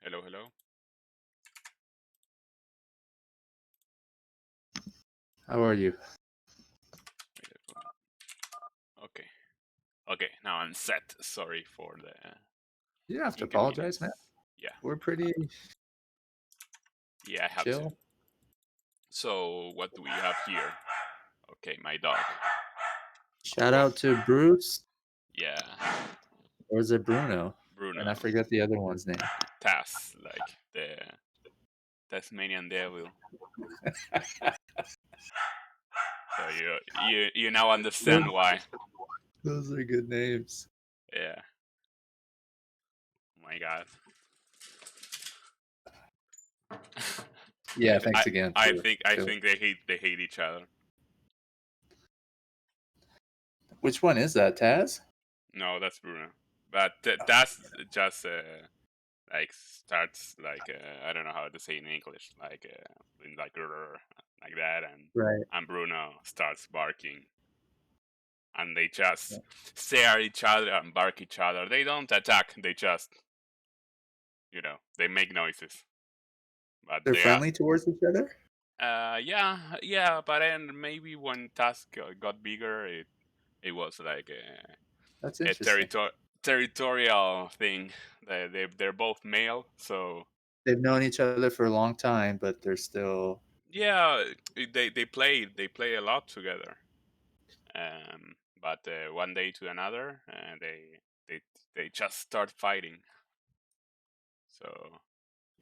Hello, hello. How are you? Okay. Okay, now I'm set. Sorry for the You don't have to apologize, inconvenience. man. Yeah, We're pretty yeah, I have to. chill. So, what do we have here? Okay, my dog. Shout Whoa. out to Bruce, Yeah, or is it Bruno? And Bruno. I forget the other one's name. Taz, like the Tasmanian devil. So you now understand why. Those are good names. Yeah. Oh my God. Yeah, I thanks again I for think chilling. they hate each other. Which one is that, Taz? No, that's Bruno. But that's just like starts like I don't know how to say in English, like in like like that, Right. and Bruno starts barking, and they just stare at each other and bark each other. They don't attack. They just they make noises, but They're they are. friendly towards each other? Yeah. But then maybe when Task got bigger, it was like That's a interesting. territorial thing. They're both male, so They've known each other for a long time, but they're still yeah, they play a lot together. But one day to another, they they just start fighting. So go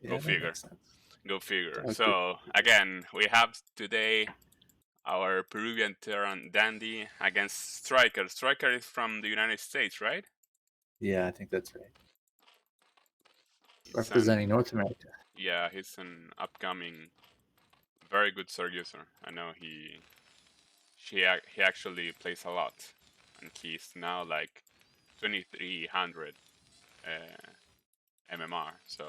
yeah, that figure, makes sense. go figure. Okay. So again, we have today our Peruvian Terran Dandy against StRyKeR. StRyKeR is from the United States, right? Yeah, I think that's right. He's Representing an North America. yeah, he's an upcoming very good Surg user. I know he actually plays a lot, and he's now like 2300 MMR. So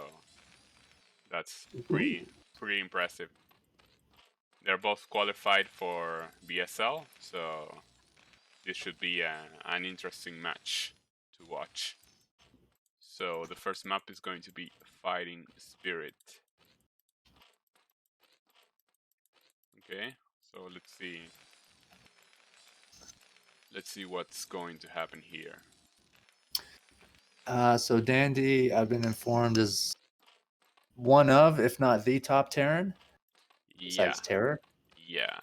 that's Ooh. pretty impressive. They're both qualified for BSL, so this should be an interesting match to watch. So the first map is going to be Fighting Spirit. Okay, so let's see. Let's see what's going to happen here. So Dandy, I've been informed, is one of, if not the top Terran, Yeah, besides Terror. yeah.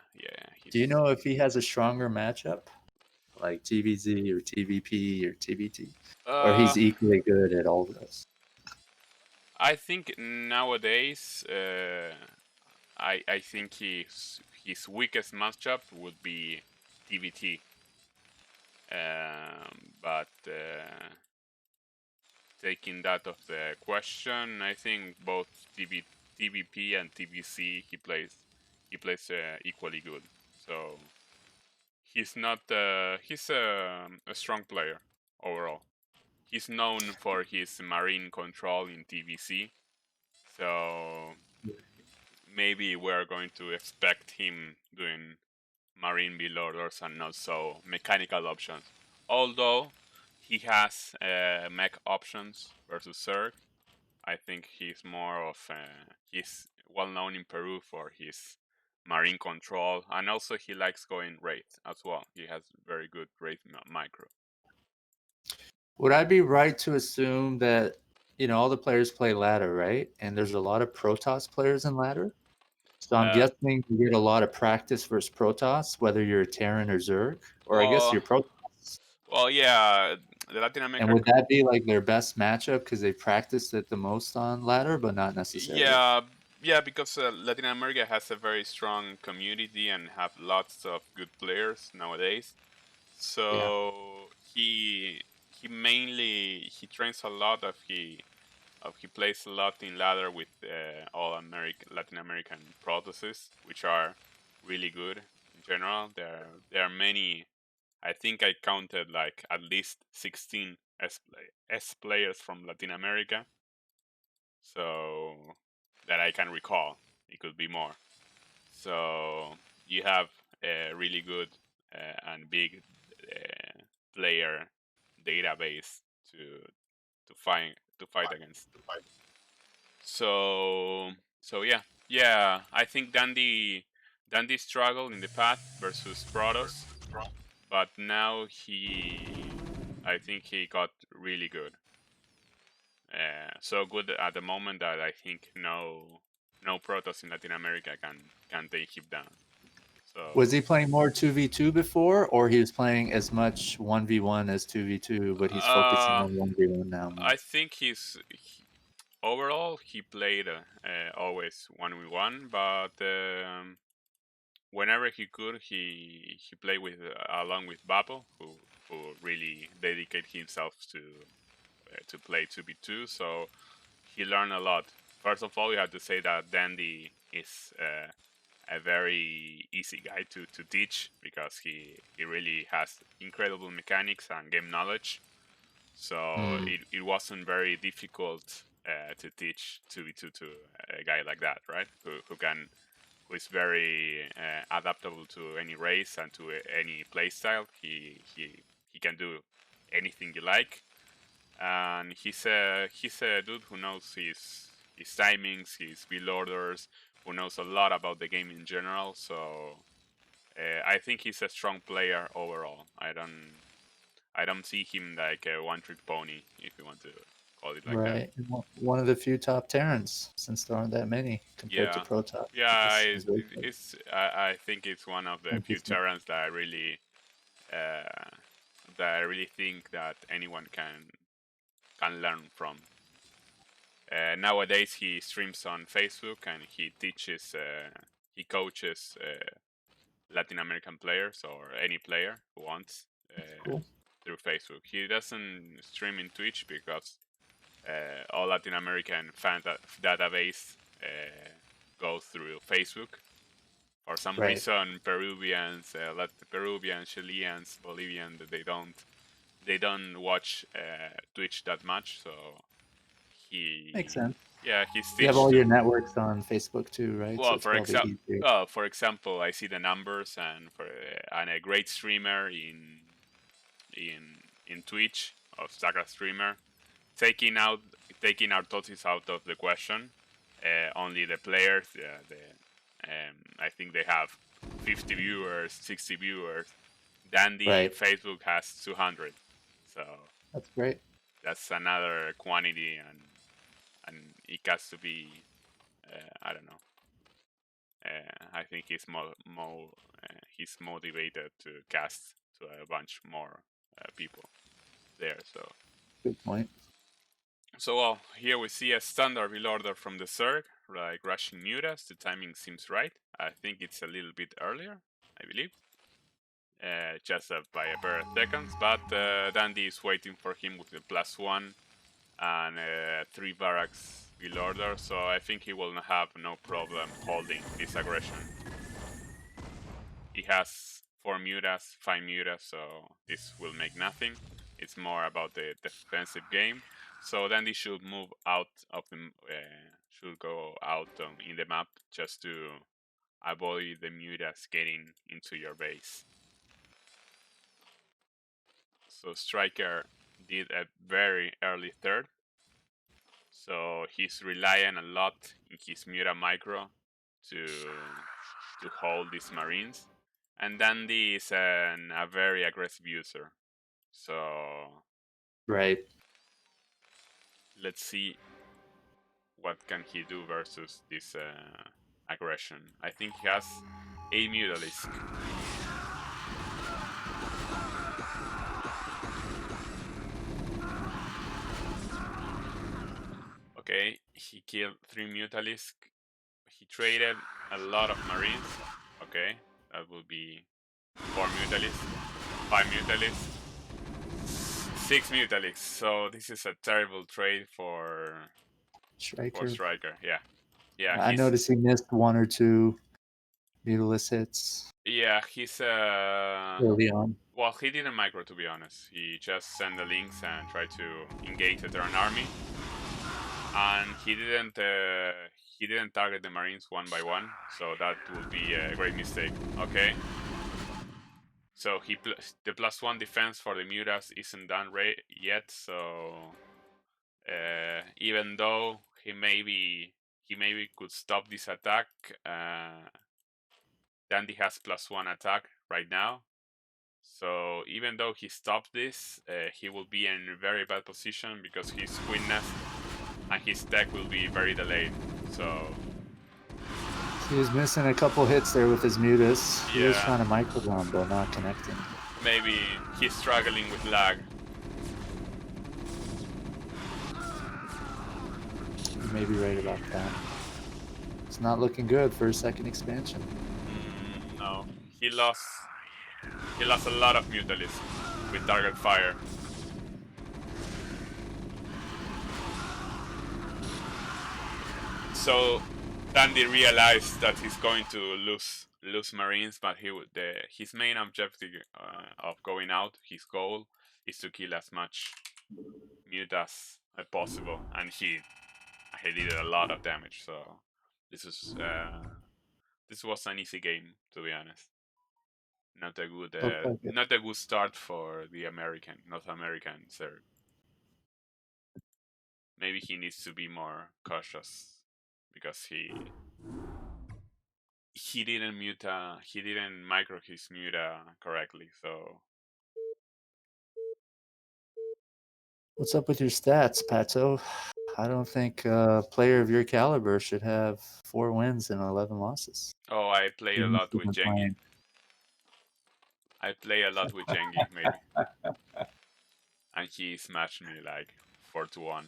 Do you know if he has a stronger matchup, like TVZ or TVP or TVT, or Uh, he's equally good at all of those? I think nowadays, I think his weakest matchup would be TVT. But taking that of the question, I think both TVP and TVC he plays equally good. So he's not he's a strong player overall. He's known for his marine control in TVC, so maybe we're going to expect him doing marine builders and not so mechanical options. Although he has mech options versus Zerg, I think he's well known in Peru for his marine control, and also he likes going Wraith as well. He has very good Wraith micro. Would I be right to assume that all the players play ladder, right? And there's a lot of Protoss players in ladder. So I'm Uh, guessing you get a lot of practice versus Protoss, whether you're Terran or Zerg, or I guess well, you're Protoss. well, yeah, the Latin And America. would that be like their best matchup because they practiced it the most on ladder, but not necessarily? Yeah, because Latin America has a very strong community and have lots of good players nowadays. Yeah. So he trains a lot he plays a lot in ladder with all Latin American processes, which are really good in general. There are many. I think I counted like at least 16 S players from Latin America, so that I can recall. It could be more. So you have a really good and big player database to fight against. So yeah. I think Dandy struggled in the past versus Protoss, but now I think he got really good. So good at the moment that I think no Protoss in Latin America can take him down. Was he So playing more 2v2 before, or he was playing as much 1v1 as 2v2, but he's focusing uh, on 1v1 now more? I think overall he played always 1v1, but whenever he could, he played with along with Babo, who really dedicated himself to play 2v2. So he learned a lot. First of all, you have to say that Dandy is a very easy guy to teach because he really has incredible mechanics and game knowledge. So Mm, it wasn't very difficult to teach 2v2 to a guy like that, right? Who is very adaptable to any race and to any playstyle. He can do anything you like, and he's a dude who knows his timings, his build orders, who knows a lot about the game in general. So I think he's a strong player overall. I don't see him like a one-trick pony, if you want to call it like that. right. And one of the few top Terrans, since there aren't that many compared to Yeah, Protoss. yeah. Is really good. I think it's one of the few Interesting. Terrans uh, that I really think that anyone can learn from. Nowadays, he streams on Facebook and he coaches Latin American players or any player who wants That's cool. through Facebook. He doesn't stream in Twitch because all Latin American database goes through Facebook. For some Right. reason, Peruvians, Chileans, Bolivians, they don't watch Twitch that much. So Makes he, sense. yeah, he You have stitched all to. your networks on Facebook too, right? So Well, it's probably easier. for example, I see the numbers and a great streamer in Twitch of StRyKeR streamer taking out taking our Totis out of the question. Only the players, I think they have 50 viewers, 60 viewers. Dandy in Right. Facebook has 200, so That's great. that's another quantity, and it has to be. I don't know. I think he's motivated to cast to a bunch more people there. Good point. So well, here we see a standard build order from the Zerg, like rushing Mutas. The timing seems right. I think it's a little bit earlier, I believe, just by a pair of seconds. But Dandy is waiting for him with the +1 and 3 barracks build order, so I think he will have no problem holding this aggression. He has 4 mutas, 5 mutas, so this will make nothing. It's more about the defensive game. So then they should move out of the should go out in the map just to avoid the mutas getting into your base. So StRyKeR did a very early third, so he's relying a lot in his muta micro to hold these marines. And Dandy is a very aggressive user. So Right. let's see what can he do versus this aggression. I think he has 8 Mutalisk. Okay, he killed 3 Mutalisk. He traded a lot of marines. Okay, that will be 4 Mutalisk, 5 Mutalisk, 6 Mutalisk. So this is a terrible trade for StRyKeR. StRyKeR. Yeah, yeah, I noticed he missed one or two Mutalist hits he's early on. well, he didn't micro, to be honest. He just sent the links and tried to engage the Terran army, and he didn't target the Marines one by one. So that would be a great mistake. Okay, so the +1 defense for the Mutas isn't done yet. So even though he maybe could stop this attack. Dandy has +1 attack right now. So even though he stops this, he will be in a very bad position because he's Queen Nest and his tech will be very delayed. So He was missing a couple hits there with his mutas. He was yeah, trying to microdome, but not connecting. maybe he's struggling with lag. You may be right about that. It's not looking good for a second expansion. No, he lost. He lost a lot of Mutalism with Target Fire. So Dandy realized that he's going to lose Marines, but his main objective of going out, his goal, is to kill as much Mute as possible, and he did a lot of damage. So this is this was an easy game, to be honest. Not a good Looked like it. not a good start for the North American sir. Maybe he needs to be more cautious because he didn't he didn't micro his muta correctly. So What's up with your stats, Pato? I don't think a player of your caliber should have 4 wins and 11 losses. I played a Even if lot you've with been Jengi. playing. I play a lot with Jengi maybe, and he smashed me like 4-1.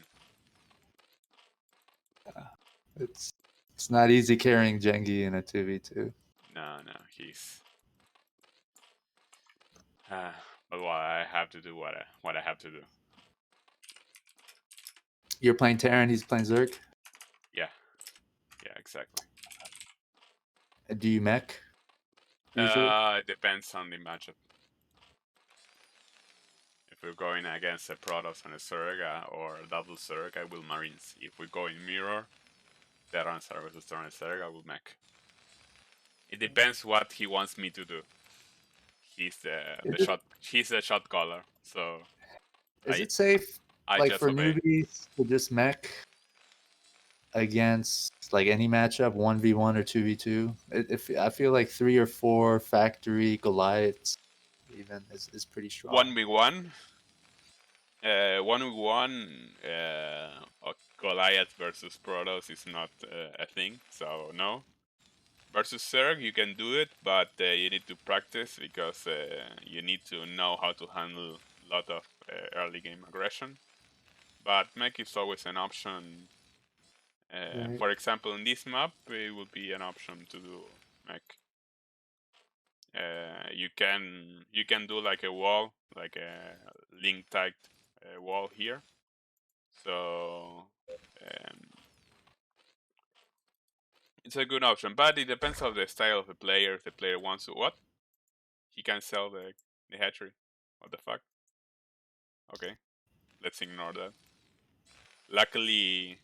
It's it's not easy carrying Jengi in a 2v2. No, he's. But well, I have to do what I have to do. You're playing Terran, he's playing Zerg. Yeah, exactly. Do you mech usually? It depends on the matchup. If we're going against a Protoss and a Zerg or a double Zerg, I will Marines. If we go in mirror, Terran Zerg versus Terran Zerg, I will mech. It depends what he wants me to do. He's the Is it shot. He's the shot caller, so is I it safe I like just for obey. newbies to just mech against like any matchup 1v1 or 2v2? If I feel like 3 or 4 factory Goliaths even is pretty strong. 1v1. 1v1. Goliath versus Protoss is not a thing, so no. Versus Zerg, you can do it, but you need to practice because you need to know how to handle a lot of early game aggression. But mech is always an option. Right. For example, in this map, it would be an option to do mech. You can do like a wall, like a link tagged wall here. So it's a good option, but it depends on the style of the player. If the player wants to what, he can sell the hatchery. What the fuck? Okay, let's ignore that. Luckily,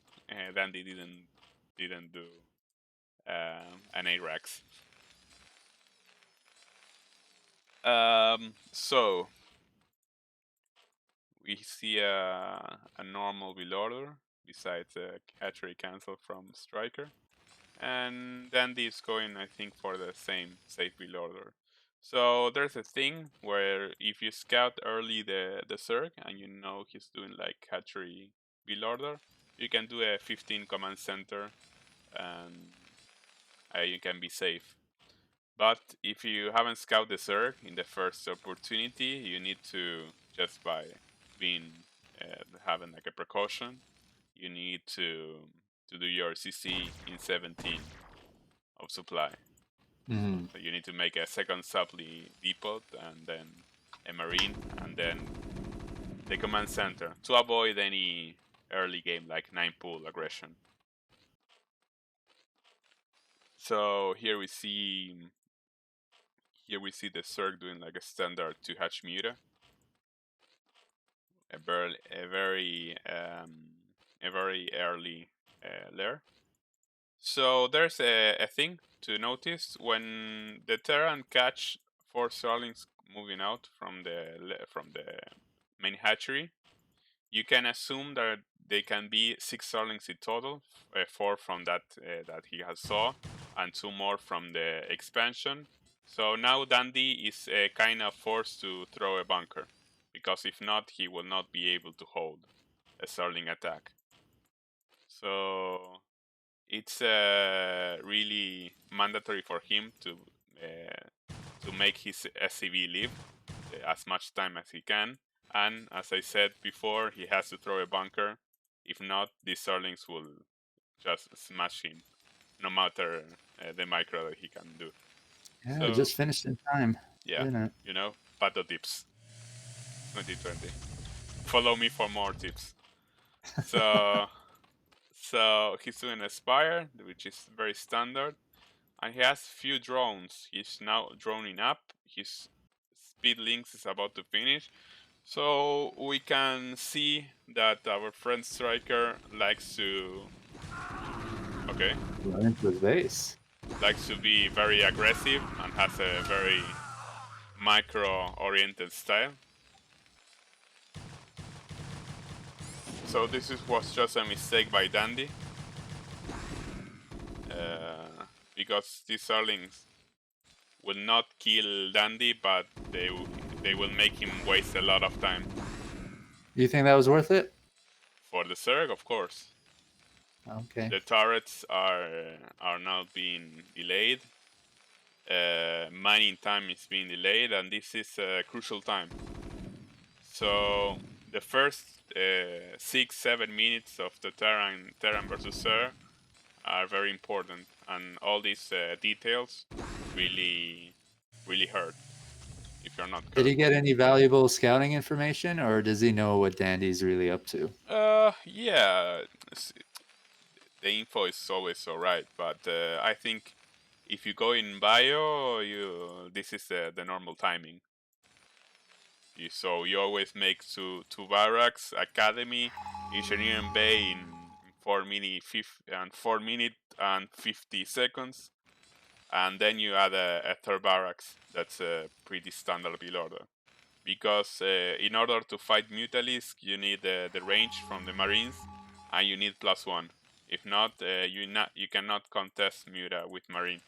Dandy didn't do an A-Rex. So we see a normal build order besides a hatchery cancel from StRyKeR. And Dandy is going, I think, for the same safe build order. So there's a thing where if you scout early the Zerg and you know he's doing like hatchery build order, you can do a 15 command center and you can be safe. But if you haven't scouted the Zerg in the first opportunity, you need to, just by being having like a precaution, you need to do your CC in 17 of supply. Mm-hmm. So you need to make a second supply depot and then a marine and then the command center to avoid any early game like 9 pool aggression. So here we see the Zerg doing like a standard 2 hatch muta, a very early lair. So there's a thing to notice when the Terran catch 4 Starlings moving out from the main hatchery. You can assume that they can be 6 Starlings in total, 4 from that he has saw, and 2 more from the expansion. So now Dandy is kind of forced to throw a bunker, because if not, he will not be able to hold a Starling attack. So it's really mandatory for him to make his SCV live as much time as he can. And as I said before, he has to throw a bunker. If not, these Starlings will just smash him, no matter the micro that he can do. Yeah, it So just finished in time, yeah, didn't it? Pato tips 2020. Follow me for more tips. So so he's doing Aspire, which is very standard, and he has few drones. He's now droning up. His speed links is about to finish. So we can see that our friend StRyKeR likes to Run into his base. likes to be very aggressive and has a very micro-oriented style. So was just a mistake by Dandy, because these Starlings will not kill Dandy, but they will make him waste a lot of time. You think that was worth it? For the Zerg, of course. Okay. The turrets are now being delayed. Mining time is being delayed, and this is a crucial time. So the first 6-7 minutes of the Terran versus Zerg are very important, and all these details really hurt if you're not Did he careful. get any valuable scouting information, or does he know what Dandy's really up to? Yeah, the info is always alright, but I think if you go in bio, this is the normal timing. So you always make two barracks, academy, engineering bay in 4 minute and 50 seconds, and then you add a third barracks. That's a pretty standard build order. Because in order to fight Mutalisk, you need the range from the Marines, and you need +1. If not, you cannot contest Muta with Marine.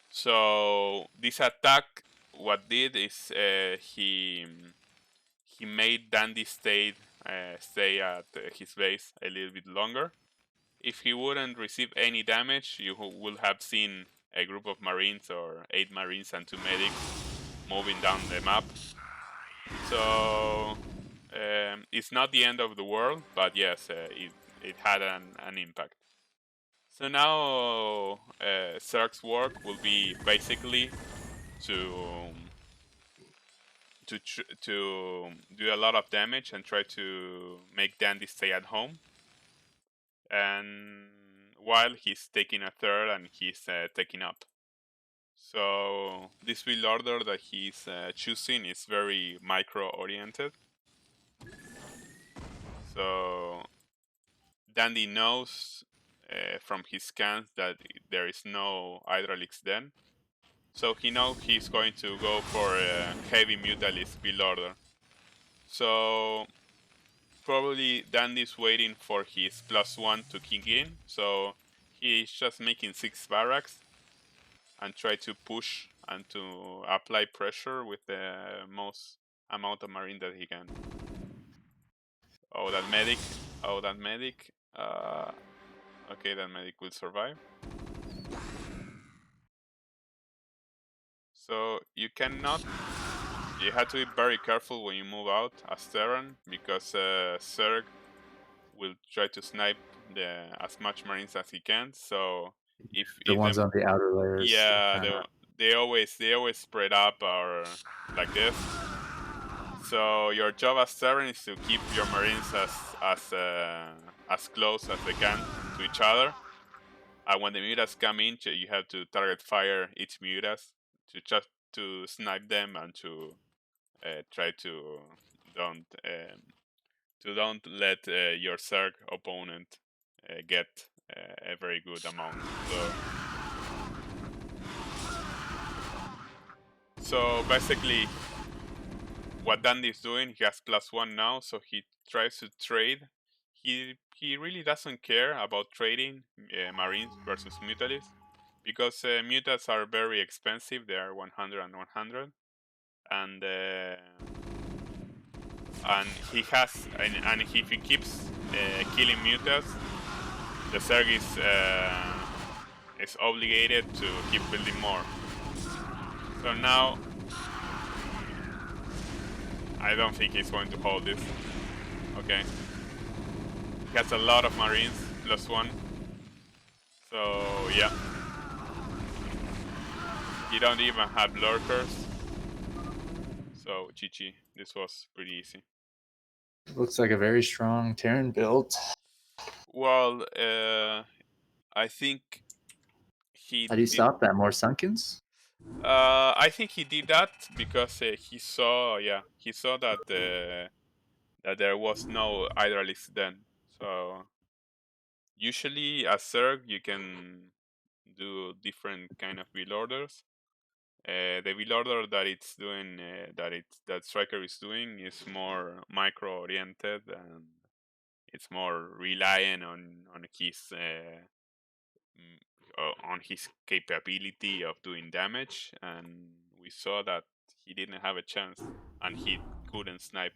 So this attack, what did is he made Dandy stay at his base a little bit longer. If he wouldn't receive any damage, you would have seen a group of Marines or 8 Marines and 2 medics moving down the map. So it's not the end of the world, but yes, it had an impact. So now Zerg's work will be basically to to do a lot of damage and try to make Dandy stay at home, and while he's taking a third and he's taking up. So this build order that he's choosing is very micro oriented. So Dandy knows from his scans that there is no Hydralix then. So he knows he's going to go for a heavy Mutalist build order. So probably Dandy's waiting for his +1 to kick in. So he's just making 6 barracks and try to push and to apply pressure with the most amount of marine that he can. Oh, that medic. Oh, that medic. Okay, that medic will survive. So you cannot. You have to be very careful when you move out as Terran, because Zerg will try to snipe as much marines as he can. So The if ones them, on the outer layers, they're yeah, kind of. they always spread up or like this. So your job as Terran is to keep your marines as close as they can to each other. And when the mutas come in, you have to target fire each mutas to just to snipe them and to try to don't um, don't let your Zerg opponent get a very good amount. So basically, what Dandy is doing, he has +1 now, so he tries to trade he really doesn't care about trading Marines versus Mutalisks because Mutas are very expensive. They are 100 and 100, and if he keeps killing Mutas, the Zerg is obligated to keep building more. So now I don't think he's going to hold this. Okay. He has a lot of Marines, +1. So yeah. He don't even have lurkers. So GG. This was pretty easy. Looks like a very strong Terran build. Well, I think he How do you did. stop that? More Sunkens? I think he did that because he saw that there was no Hydralisk then. So usually as Zerg you can do different kind of build orders. The build order that it's doing that StRyKeR is doing is more micro oriented, and it's more relying on his capability of doing damage, and we saw that he didn't have a chance, and he couldn't snipe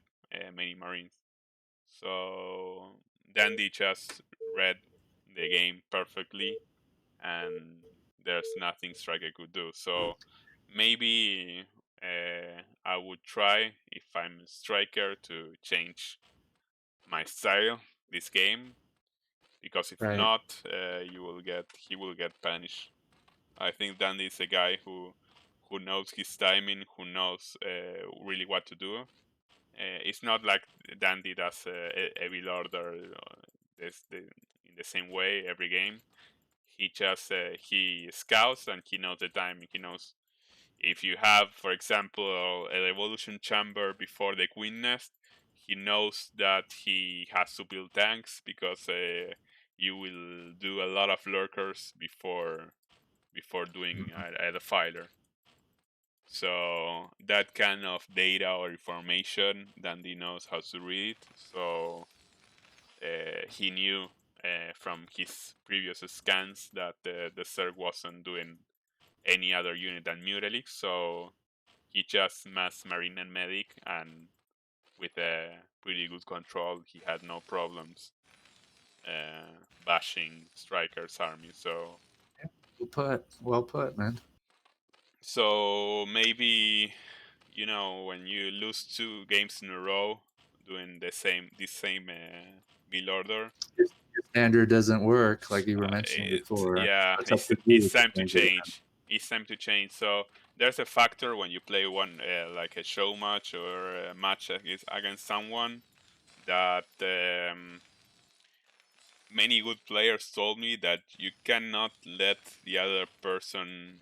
many Marines. So Dandy just read the game perfectly, and there's nothing StRyKeR could do. So maybe I would try, if I'm StRyKeR, to change my style this game, because if Right. not, he will get punished. I think Dandy is a guy who knows his timing, who knows really what to do. It's not like Dandy does a build order in the same way every game. He just he scouts and he knows the timing. He knows if you have, for example, a revolution chamber before the queen nest, he knows that he has to build tanks because you will do a lot of lurkers before doing a defiler. So that kind of data or information, Dandy knows how to read. So he knew from his previous scans that the Zerg wasn't doing any other unit than Muralic, so he just mass Marine and Medic, and with a pretty good control, he had no problems bashing StRyKeR's army. So Well put, man. maybe when you lose 2 games in a row doing this same build order, Your standard doesn't work, like you were mentioning before. yeah, It's up to it's you to time to change it again. change. It's time to change. So there's a factor when you play one like a show match or a match against someone that many good players told me that you cannot let the other person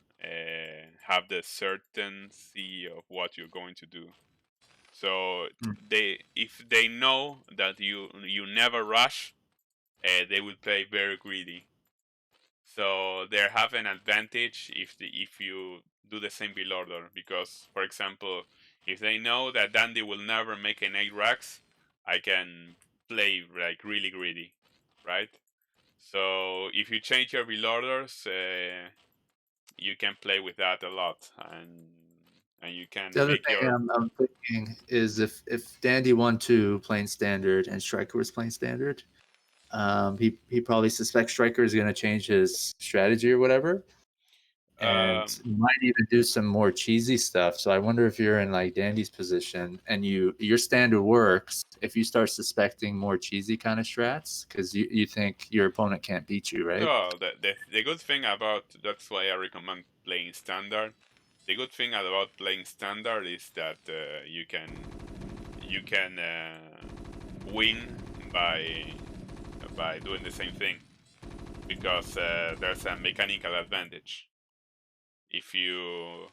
have the certainty of what you're going to do. So Mm. if they know that you never rush, they will play very greedy. So they have an advantage if you do the same build order, because, for example, if they know that Dandy will never make an 8 racks, I can play like really greedy, right? So if you change your build orders, you can play with that a lot, and you can The other make thing your I'm thinking is if Dandy won 2 playing standard and StRyKeR was playing standard, he probably suspects StRyKeR is going to change his strategy or whatever, and um, might even do some more cheesy stuff. So I wonder if you're in like Dandy's position and your standard works, if you start suspecting more cheesy kind of strats because you think your opponent can't beat you, right? well, the good thing about that's why I recommend playing standard. The good thing about playing standard is that you can win by doing the same thing, because there's a mechanical advantage. If you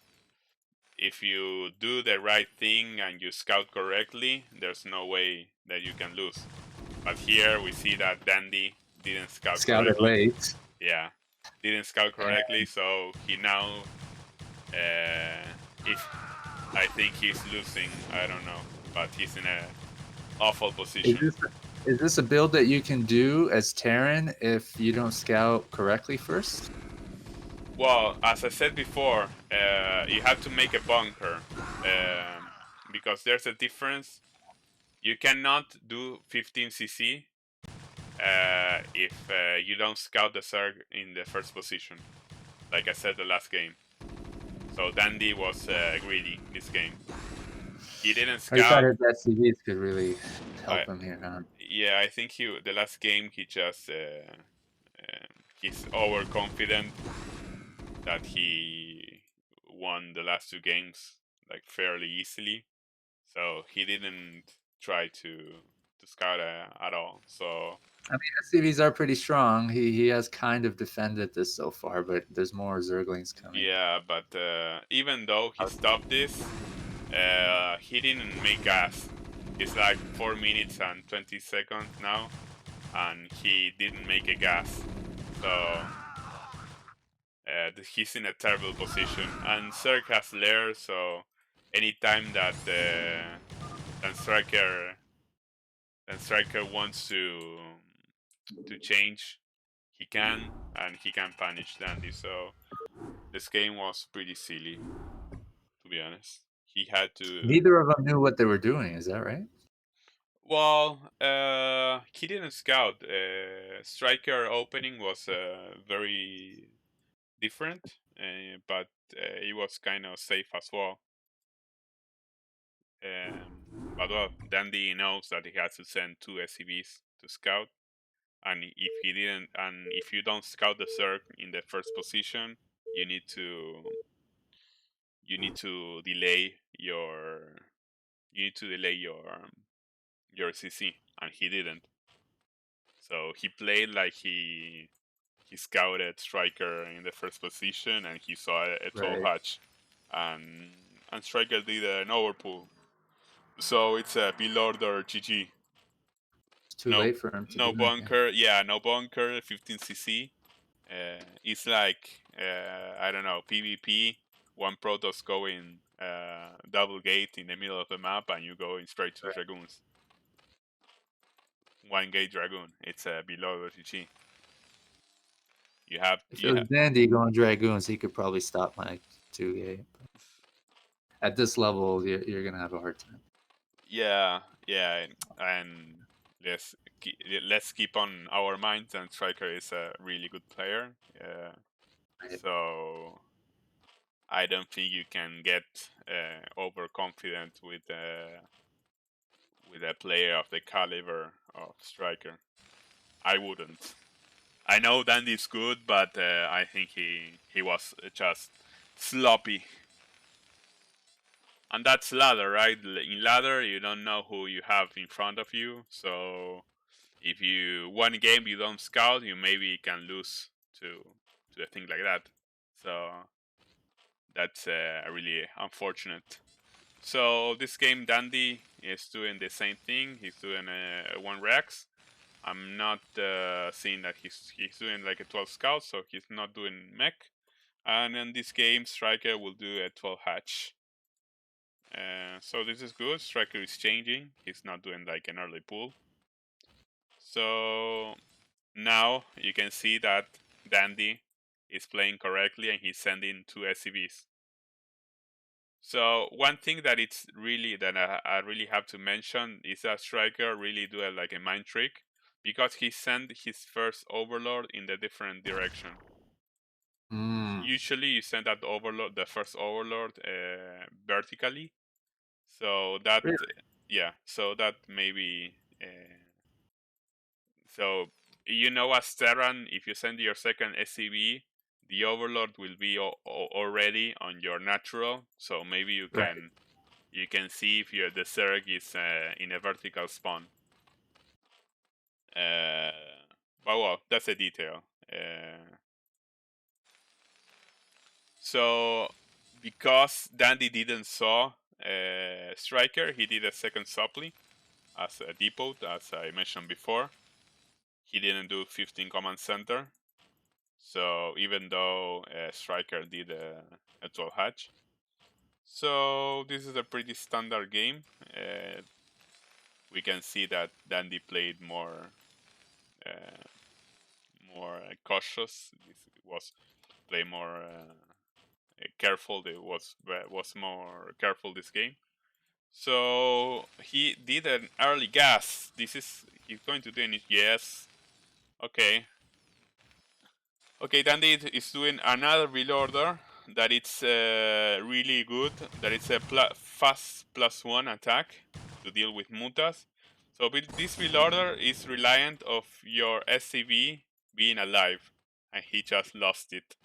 do the right thing and you scout correctly, there's no way that you can lose. But here we see that Dandy didn't scout Scouted correctly. late. Yeah, didn't scout correctly, And so he now if I think he's losing. I don't know, but he's in a awful is position. this Is this a build that you can do as Terran if you don't scout correctly first? Well, as I said before, you have to make a bunker because there's a difference. You cannot do 15cc if you don't scout the Zerg in the first position, like I said the last game. So Dandy was greedy this game. He didn't I thought scout. his SCVs could really I help him here, huh? Yeah, I think the last game he just he's overconfident that he won the last two games like fairly easily. So he didn't try to scout at all. So I mean, SCVs are pretty strong. He has kind of defended this so far, but there's more Zerglings coming. yeah, but even though he stopped this, he didn't make gas. It's like 4 minutes and 20 seconds now, and he didn't make a gas. So he's in a terrible position. And Zerg has Lair, so anytime that then StRyKeR wants to change, he can, and he can punish Dandy. So this game was pretty silly, to be honest. He had to. Neither of them knew what they were doing. Is that right? Well, he didn't scout. StRyKeR opening was very different, but it was kind of safe as well. But well, Dandy knows that he has to send two SCVs to scout, and if he didn't, and if you don't scout the Zerg in the first position, you need to delay your CC, and he didn't. So he played like he scouted StRyKeR in the first position, and he saw a 12 Right. hatch, and StRyKeR did an overpull. So it's a build order GG. It's too No, late for him to no do anything. bunker. Yeah, no bunker. 15cc. It's like I don't know, PvP. One Protoss going double gate in the middle of the map, and you going straight to Right. dragoons. One gate dragoon. It's a below GG. If it was Dandy going Dragoons, he could probably stop my 2 At this level, you're gonna have a hard time. Yeah, and let's keep on our minds. And StRyKeR is a really good player. Right. So I don't think you can get overconfident with a player of the caliber of StRyKeR. I wouldn't. I know Dandy's good, but I think he was just sloppy. And that's ladder, right? In ladder, you don't know who you have in front of you, so if you one game you don't scout, you maybe can lose to a thing like that. So that's really unfortunate. So this game, Dandy is doing the same thing. He's doing one Rex. I'm not seeing that he's doing like a 12 scout, so he's not doing mech. And in this game, StRyKeR will do a 12 hatch. So this is good. StRyKeR is changing. He's not doing like an early pull. So now you can see that Dandy is playing correctly and he's sending two SCVs. So one thing that it's really that I really have to mention is that StRyKeR really do like a mind trick because he sent his first overlord in the different direction. Mm. Usually you send that overlord, the first overlord, vertically. So that Really? so that maybe so as Terran, if you send your second SCV, the overlord will be already on your natural. So maybe Right. you can see if the Zerg is in a vertical spawn. Uh, but well, that's a detail. So because Dandy didn't saw StRyKeR, he did a second supply as a depot, as I mentioned before. He didn't do 15 command center. So even though StRyKeR did a 12 hatch. So this is a pretty standard game. we can see that Dandy played more cautious. This was play more careful. It was more careful this game. So he did an early gas. He's going to do it. Yes. Okay. Okay, Dandy is doing another build order that it's really good. That it's a fast +1 attack to deal with mutas. So this build order is reliant of your SCV being alive, and he just lost it.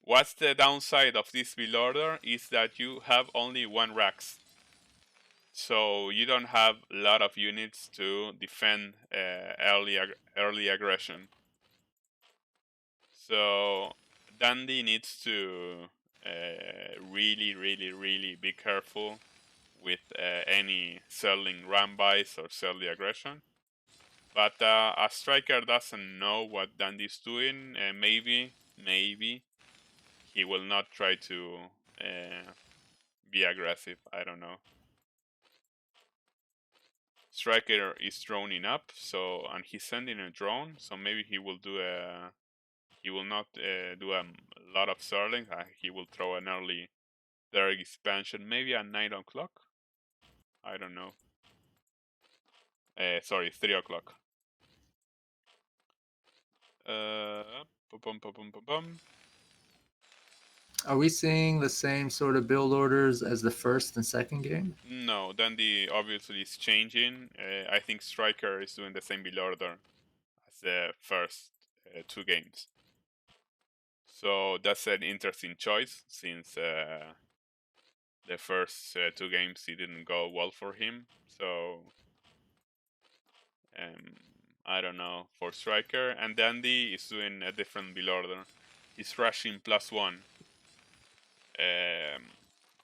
What's the downside of this build order is that you have only one Rax. So you don't have a lot of units to defend early aggression. So Dandy needs to really be careful with any Zerling Rambis or Zerly aggression. But a StRyKeR doesn't know what Dandy's doing. Maybe he will not try to be aggressive. I don't know. StRyKeR is droning up, so and he's sending a drone, so maybe he will do a. He will not do a lot of Zerlings. He will throw an early Derek expansion, maybe at 9 o'clock. I don't know. Sorry, 3 o'clock. Pum, pum, pum, pum, pum. Are we seeing the same sort of build orders as the first and second game? No, Dandy obviously is changing. I think StRyKeR is doing the same build order as the first 2 games. So that's an interesting choice since the first 2 games it didn't go well for him. So I don't know for StRyKeR, and Dandy is doing a different build order. He's rushing +1.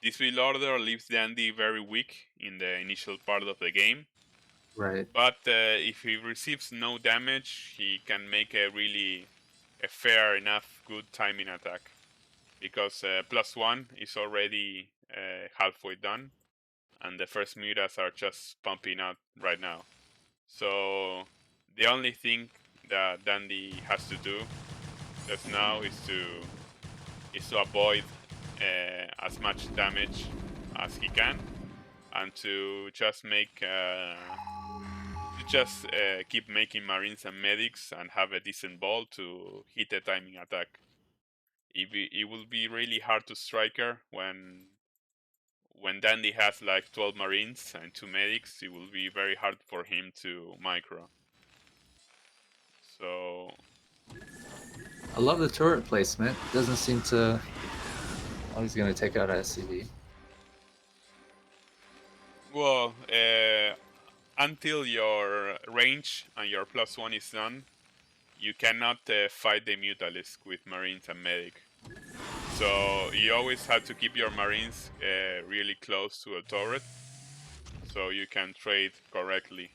This build order leaves Dandy very weak in the initial part of the game. Right. But if he receives no damage, he can make a fair enough good timing attack. Because +1 is already halfway done, and the first mutas are just pumping out right now. So the only thing that Dandy has to do just now is to avoid as much damage as he can, and to just keep making marines and medics and have a decent ball to hit a timing attack. It will be really hard to StRyKeR when Dandy has like 12 marines and 2 medics. It will be very hard for him to micro. So I love the turret placement. Doesn't seem to. Oh, he's gonna take out SCV. well, until your range and your +1 is done, you cannot fight the Mutalisk with marines and medic. So you always have to keep your marines really close to a turret, so you can trade correctly.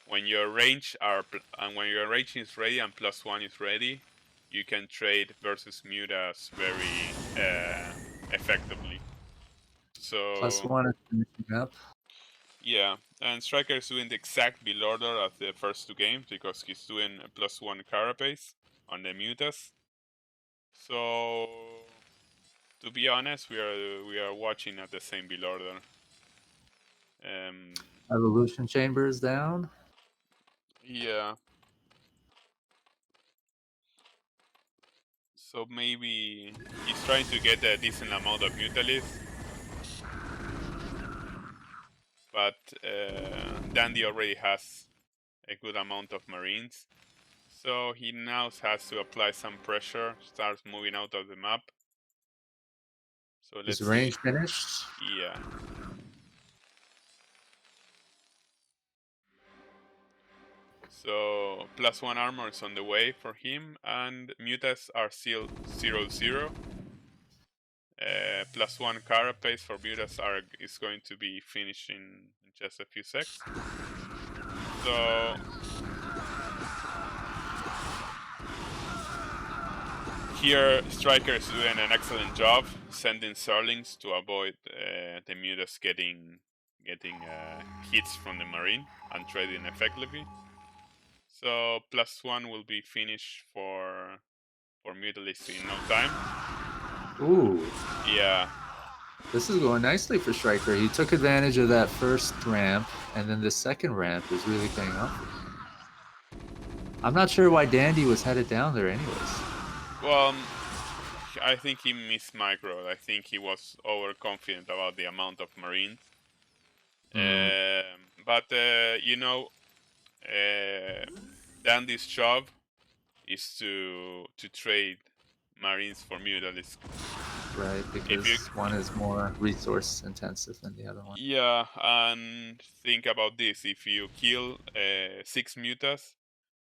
When your range is ready and +1 is ready, you can trade versus mutas very effectively. So +1 is finishing up. yeah, and StRyKeR is doing the exact build order of the first 2 games because he's doing a +1 carapace on the mutas. So to be honest, we are watching at the same build order. Evolution chamber is down. Yeah. So maybe he's trying to get a decent amount of Mutalisks, but Dandy already has a good amount of Marines. So he now has to apply some pressure, starts moving out of the map. So Is let's see. range finished? Yeah. So +1 armor is on the way for him, and mutas are still 0-0. +1 carapace for mutas is going to be finished in just a few seconds. So here StRyKeR is doing an excellent job sending Zerlings to avoid the mutas getting hits from the Marine and trading effectively. So +1 will be finished for Mutalisk in no time. Ooh, Yeah. this is going nicely for StRyKeR. He took advantage of that first ramp, and then the second ramp is really paying off. I'm not sure why Dandy was headed down there anyways. Well, I think he missed micro. I think he was overconfident about the amount of Marines. But Dandy's job is to trade Marines for Mutalisk. Right, If you because one is more resource intensive than the other one. Yeah, and think about this: if you kill 6 mutas,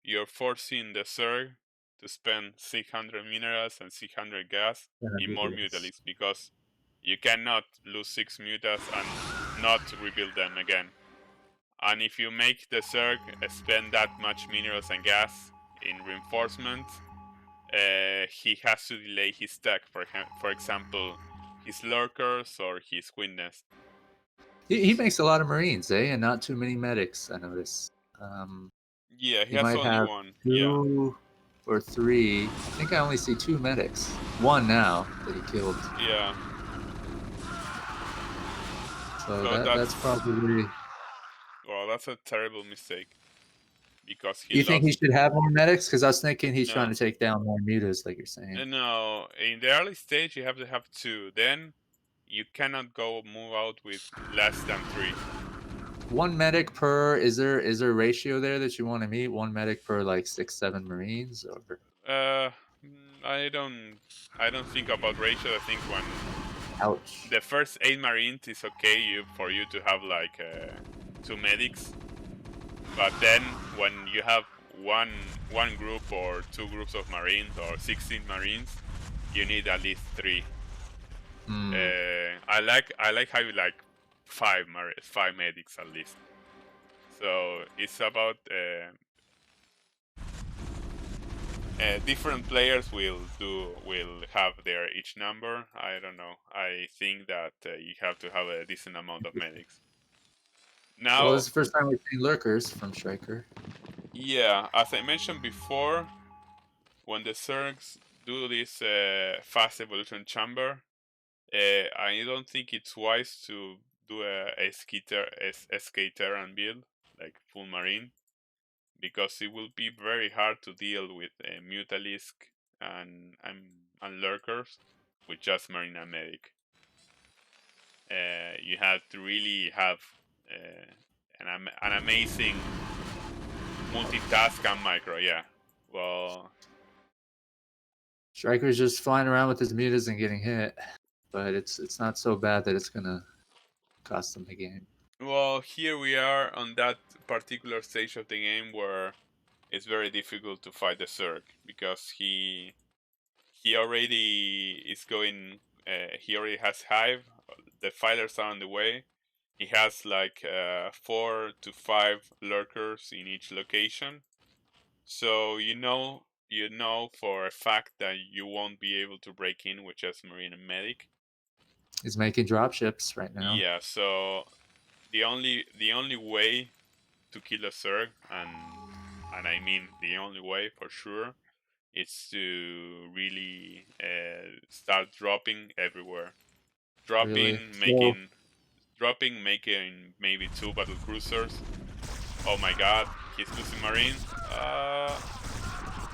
you're forcing the Zerg to spend 600 minerals and 600 gas in more Mutalisks because you cannot lose 6 mutas and not rebuild them again. And if you make the Zerg spend that much minerals and gas in reinforcement, he has to delay his tech, for example, his lurkers or his Queen Nest. He makes a lot of Marines, eh? And not too many medics, I notice. Yeah, he He has might only have one. Yeah. 2 or 3. I think I only see 2 medics. One now that he killed. Yeah. So So that's probably. that's a terrible mistake because he You think he lost. should have more medics? Because I was thinking he's trying No, to take down more mutas, like you're saying. no. In the early stage, you have to have 2. Then you cannot move out with less than 3. One medic per. Is there a ratio there that you want to meet? One medic per like 6, 7 Marines, or Uh, I don't think about ratio. I think when ouch. the first 8 Marines is okay for you to have like 2 medics, but then when you have one group or 2 groups of Marines or 16 Marines, you need at least 3. I like how you like 5 medics at least. So it's about different players will have their each number. I don't know. I think that you have to have a decent amount of medics. Well, this Now, is the first time we've seen lurkers from StRyKeR. yeah, as I mentioned before, when the Zergs do this fast evolution chamber, I don't think it's wise to do a SK Terran build, like full Marine, because it will be very hard to deal with Mutalisk and Lurkers with just Marine and Medic. You have to really have an amazing multitask and micro, yeah. Well, StRyKER's just flying around with his mutas and getting hit, but it's not so bad that it's gonna cost him the game. here we are on that particular stage of the game where it's very difficult to fight the Zerg because he already is going. He already has Hive. The fighters are on the way. He has like 4 to 5 lurkers in each location. So you know for a fact that you won't be able to break in with just Marine and Medic. He's making dropships right now. Yeah. So the only way to kill a Zerg, and I mean the only way for sure, is to really start dropping everywhere. Really. Dropping, So making maybe 2 battle cruisers. Oh my god, he's losing Marines.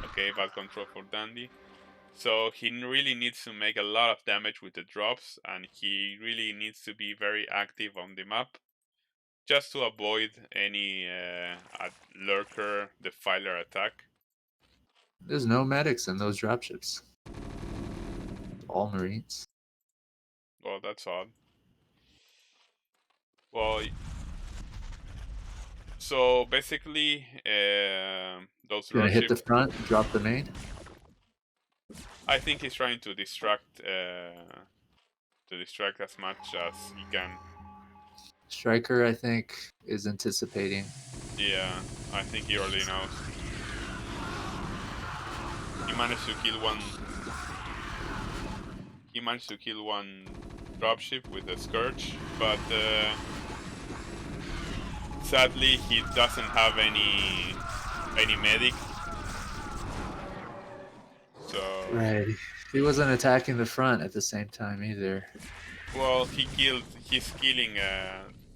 Okay, bad control for Dandy. So he really needs to make a lot of damage with the drops, and he really needs to be very active on the map, just to avoid any lurker defiler attack. there's no medics in those dropships. All Marines. Well, that's odd. Well, so basically, those Gonna hit the dropships. front, drop the main. I think he's trying to distract as much as he can. StRyKER, I think, is anticipating. Yeah, I think he already knows. He managed to kill one. He managed to kill one dropship with a Scourge, but sadly he doesn't have any medic. So Right. He wasn't attacking the front at the same time either. well, he's killing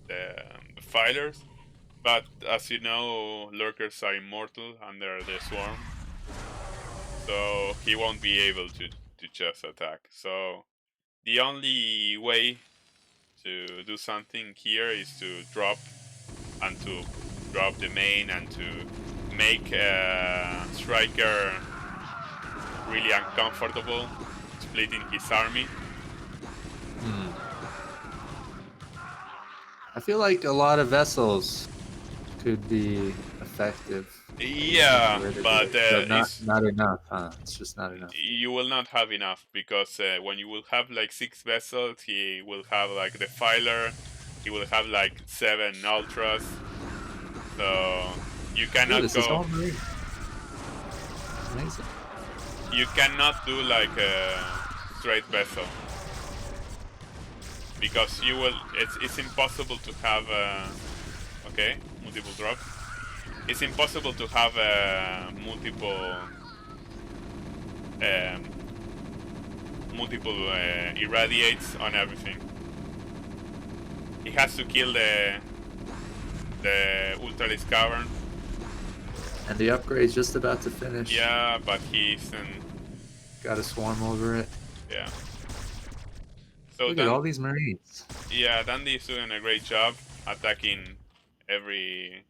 the fighters, but as you know, lurkers are immortal under the swarm, so he won't be able to just attack. So the only way to do something here is to drop the main and to make StRyKeR really uncomfortable, splitting his army. I feel like a lot of vessels could be effective to get Yeah, rid of but it, but not enough, huh? It's just not enough. you will not have enough because when you will have like 6 vessels, he will have like the filer, he will have like 7 ultras, so you Ooh, cannot this is go. all marine. Amazing. You cannot do like a straight vessel because you will. It's impossible to have. Okay, multiple drops. It's impossible to have um, multiple irradiates on everything. He has to kill the Ultralis Cavern. And the upgrade's just about to finish. Yeah, but he's Got to swarm over it. yeah. So Look at then, all these marines. yeah, Dandy is doing a great job attacking every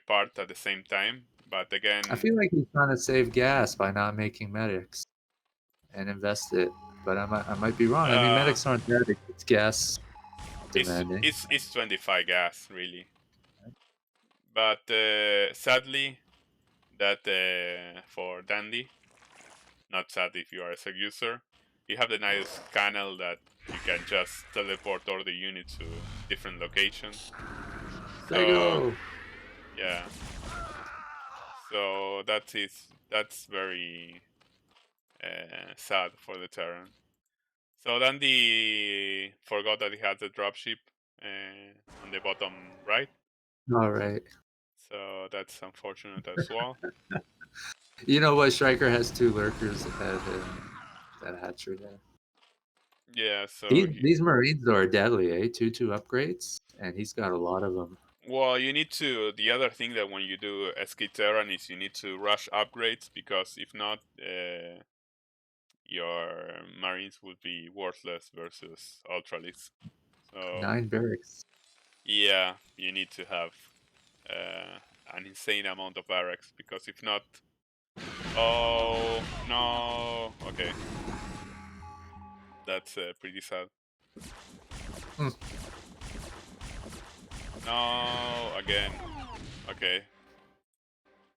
part at the same time. But I again, feel like he's trying to save gas by not making medics and invest it, but I might be wrong. I mean, uh, medics aren't that gas it's demanding. it's it's 25 gas really. But sadly, that for Dandy, not sad if you are a SEG user, you have the nice canal that you can just teleport all the units to different locations. So Lego. yeah, so that's very sad for the Terran. So Dandy forgot that he had the dropship on the bottom right. All right. So that's unfortunate as well. You know what? StRyKeR has 2 lurkers at that hatchery there. Yeah, so These marines though are deadly, eh? 2 upgrades, and he's got a lot of them. well, you need to. The other thing that when you do SK is you need to rush upgrades because if not, your marines would be worthless versus ultralists. So 9 barracks. yeah, you need to have an insane amount of barracks because if not, oh no, okay, that's pretty sad. Hmm. No, again, okay,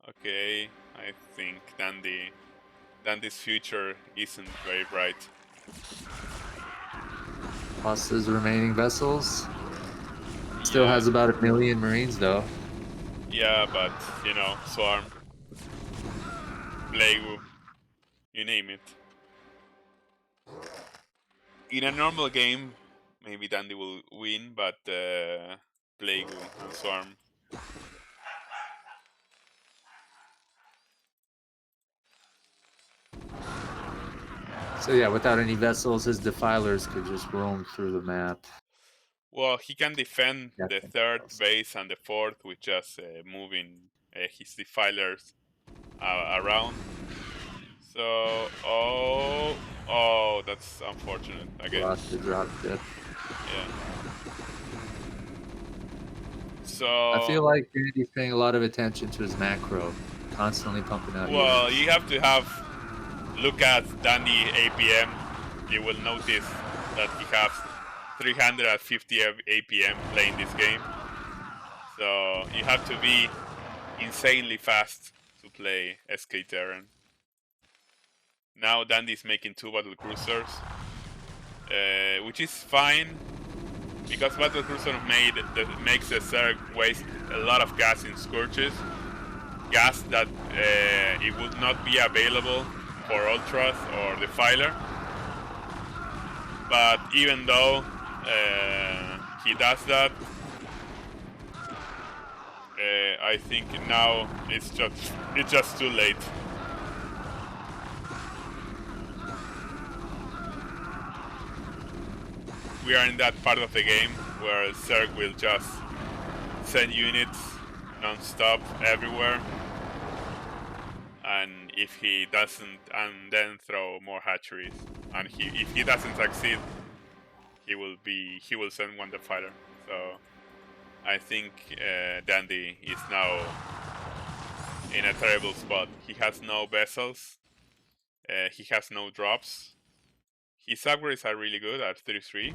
okay. I think Dandy's future isn't very bright. Plus his remaining vessels. Still Yeah, has about 1 million marines though. yeah, but you know, Swarm, Plague, you name it. In a normal game, maybe Dandy will win, but Plague and Swarm. So yeah, without any vessels, his defilers could just roam through the map. Well, he can defend the Captain third vessels. base and the fourth with just moving his defilers around. So, oh, that's unfortunate again. Lost the drop ship. Yeah. I So, feel like Dandy's paying a lot of attention to his macro, constantly pumping out well, units. you have to look at Dandy APM. You will notice that he has 350 APM playing this game. So you have to be insanely fast to play SK Terran. Now Dandy's making 2 battle cruisers, which is fine because battle cruiser makes the Zerg waste a lot of gas in scourges, gas that it would not be available for ultras or the filer. But even though he does that, I think now it's just too late. We are in that part of the game where Zerg will just send units non-stop everywhere, and if he doesn't, and then throw more hatcheries, and if he doesn't succeed, he will send Wonder Fighter. So I think Dandy is now in a terrible spot. He has no vessels, he has no drops. His upgrades are really good at 33,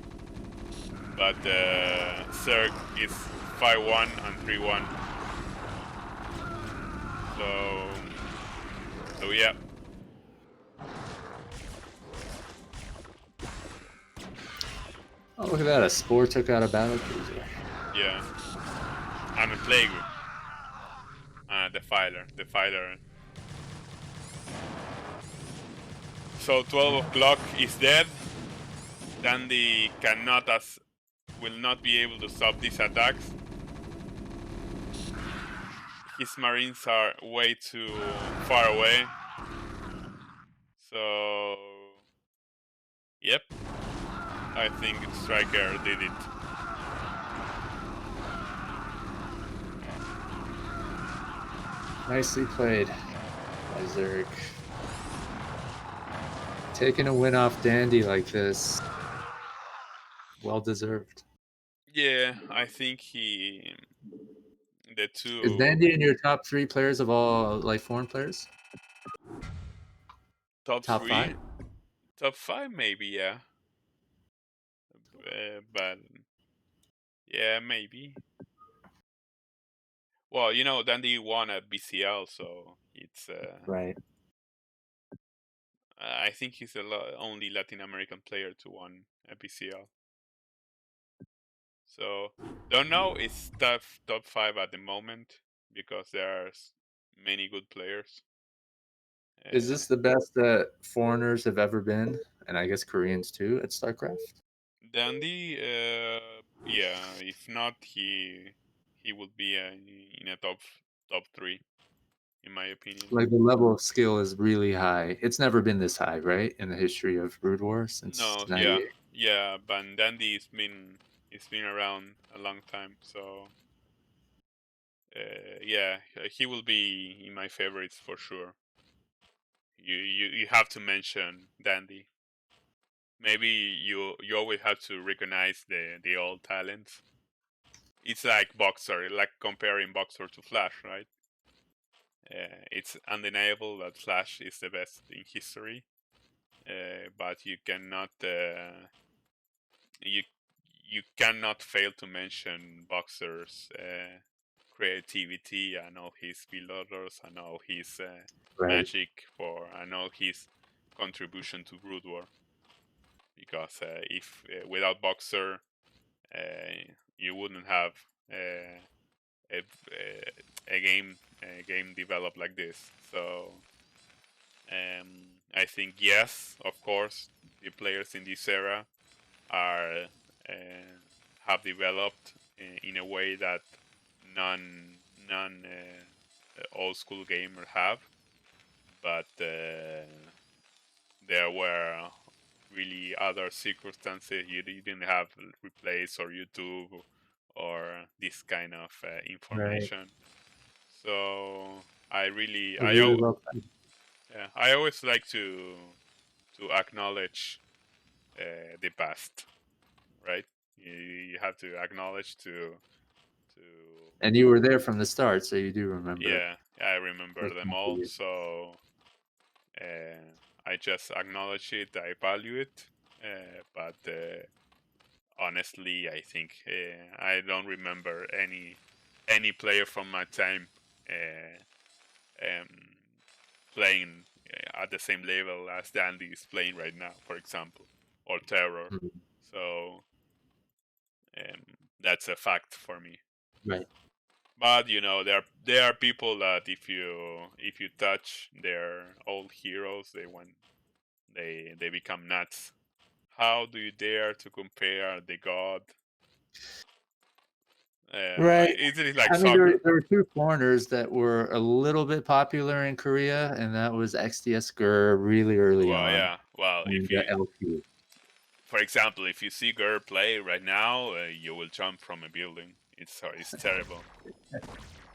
but Zerg is 5-1 and 3-1. So yeah. Oh, look at that! A Spore took out a battle cruiser. Yeah. And a Plague. The fighter. So 12 o'clock is dead. Dandy will not be able to stop these attacks. His marines are way too far away. So yep. I think StRyKeR did it. Nicely played by Zerg. Taking a win off Dandy like this, well deserved. Yeah, I think the Is two Dandy in your top 3 players of all like foreign players? top Top 5? three, top five maybe, yeah. But yeah, maybe. Well, Dandy won at BCL, so it's. Right. I think he's the only Latin American player to win a BCL. So don't know. It's top five at the moment because there's many good players. Is Uh, this the best that foreigners have ever been? And I guess Koreans too at StarCraft? Dandy, yeah. If not, he would be in a top three, in my opinion. Like the level of skill is really high. It's never been this high, right? In the history of Brood War since No, yeah, 98. yeah. But Dandy it's been around a long time, so yeah, he will be in my favorites for sure. You have to mention Dandy. Maybe you always have to recognize the old talents. It's like Boxer, like comparing Boxer to Flash, right? It's undeniable that Flash is the best in history, but you you cannot fail to mention Boxer's creativity and all his build orders and all his Right. magic and all his contribution to Brood War. Because if without Boxer, you wouldn't have uh, a, a game developed like this. So I think yes, of course, the players in this era are have developed in a way that none old school gamer have, but there were really other circumstances. You didn't have replays or YouTube or this kind of Right. information. So I really, It was really well played. yeah, I always like to acknowledge the past, right? You have to acknowledge to And you were there from the start, so you do remember yeah, I remember those them all. contributions. So uh, I just acknowledge it, I value it, but honestly, I think I don't remember any player from my time um, playing at the same level as Dandy is playing right now, for example, or Terror. Mhm. So um, that's a fact for me. Right. But there are people that if you touch their old heroes, they become nuts. How do you dare to compare the god Right. It's like I mean, soccer. there were 2 foreigners that were a little bit popular in Korea, and that was StSKR really early Well, on, yeah. Well, and LQ. for example, if you see Girl play right now, you will jump from a building. It's terrible.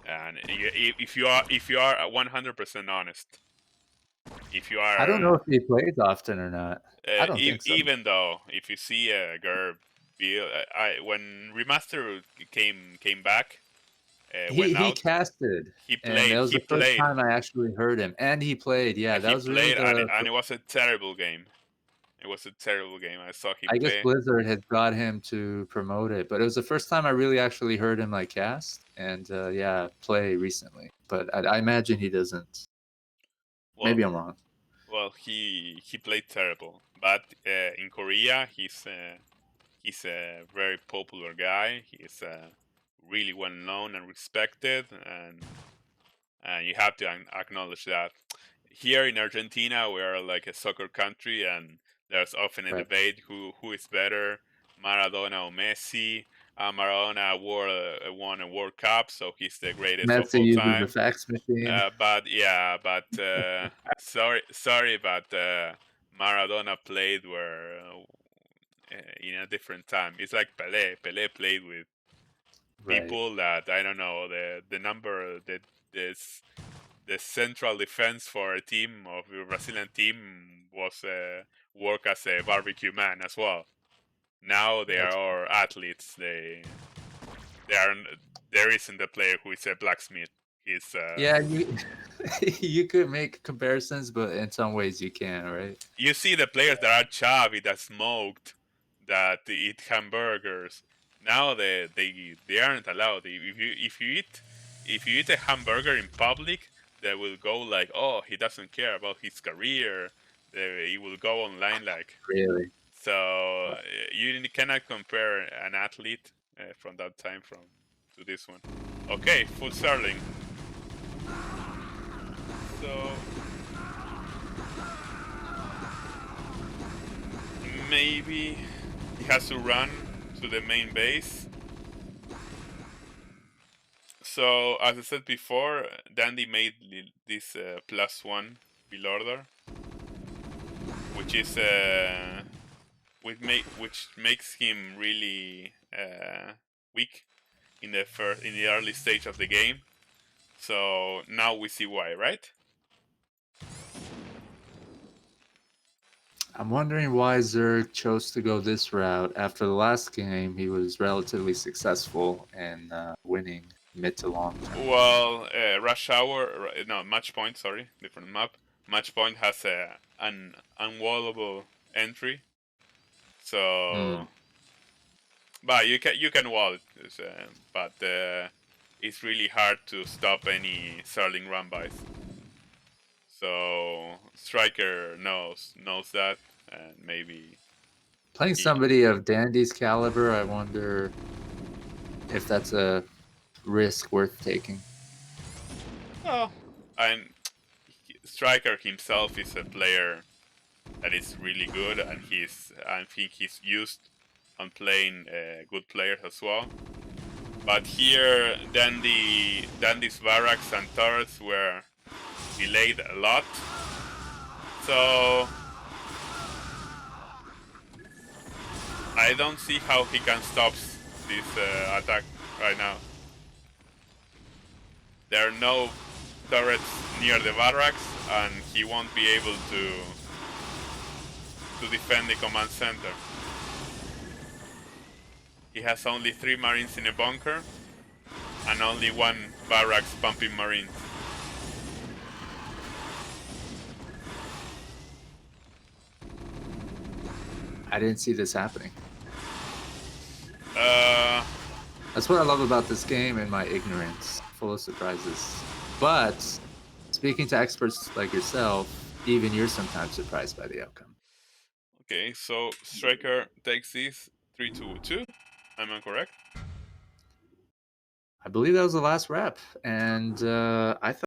And if you are 100% honest, if you I don't are know if he plays often or not. I don't think so. even though if you see a Girl build, I when remaster came back, went He out, casted, and that was he the first played, time I actually heard him, and he played, yeah, that was really the and it was a terrible game. It was a terrible game. I saw him I guess play. Blizzard had got him to promote it, but it was the first time I really actually heard him, like, cast and, yeah, play recently, but I imagine he doesn't. Well, Maybe I'm wrong. well, he played terrible. But in Korea, he's a very popular guy. He's really well known and respected, and you have to acknowledge that. Here in Argentina, we are like a soccer country, and there's often a Right. debate who is better, Maradona or Messi. Maradona won a World Cup, so he's the greatest of Messi all uses the time. fax machine. But yeah, but sorry, but Maradona played where in a different time. It's like Pelé. Pelé played with Right. people that I don't know the number that this the central defense for a team of the Brazilian team was work as a barbecue man as well. Now they That's are athletes. They are there isn't a player who is a blacksmith. He's Yeah, you you could make comparisons, but in some ways you can't, right? you see the players that are chubby, that smoked, that eat hamburgers. Now they aren't allowed. If you eat a hamburger in public, they will go like, oh, he doesn't care about his career. He will go online like Really. so. You cannot compare an athlete from that time from to this one. Okay, full Starling. So maybe he has to run to the main base. So as I said before, Dandy made this +1 build order, which is which makes him really weak in the early stage of the game. So now we see why, right? I'm wondering why Zerg chose to go this route. After the last game, he was relatively successful in winning mid to long term. Well, Rush Hour, no, Match Point, sorry, different map. Match Point has an unwallable entry, Hmm. so but you can wall it, but it's really hard to stop any Starling run-bys. So StRyKeR knows that, and maybe Playing he somebody of Dandy's caliber, I wonder if that's a risk worth taking. well, and StRyKeR himself is a player that is really good, and I think he's used on playing good players as well. But here, Dandy's barracks and turrets were delayed a lot, so I don't see how he can stop this attack right now. There are no turrets near the barracks, and he won't be able to defend the command center. He has only 3 marines in a bunker, and only 1 barracks pumping marines. I didn't see this happening. Uh, That's what I love about this game and my ignorance, full of surprises. But speaking to experts like yourself, even you're sometimes surprised by the outcome. okay, so StRyKeR takes this 3-2-2. Am I correct? I believe that was the last rep, and I thought.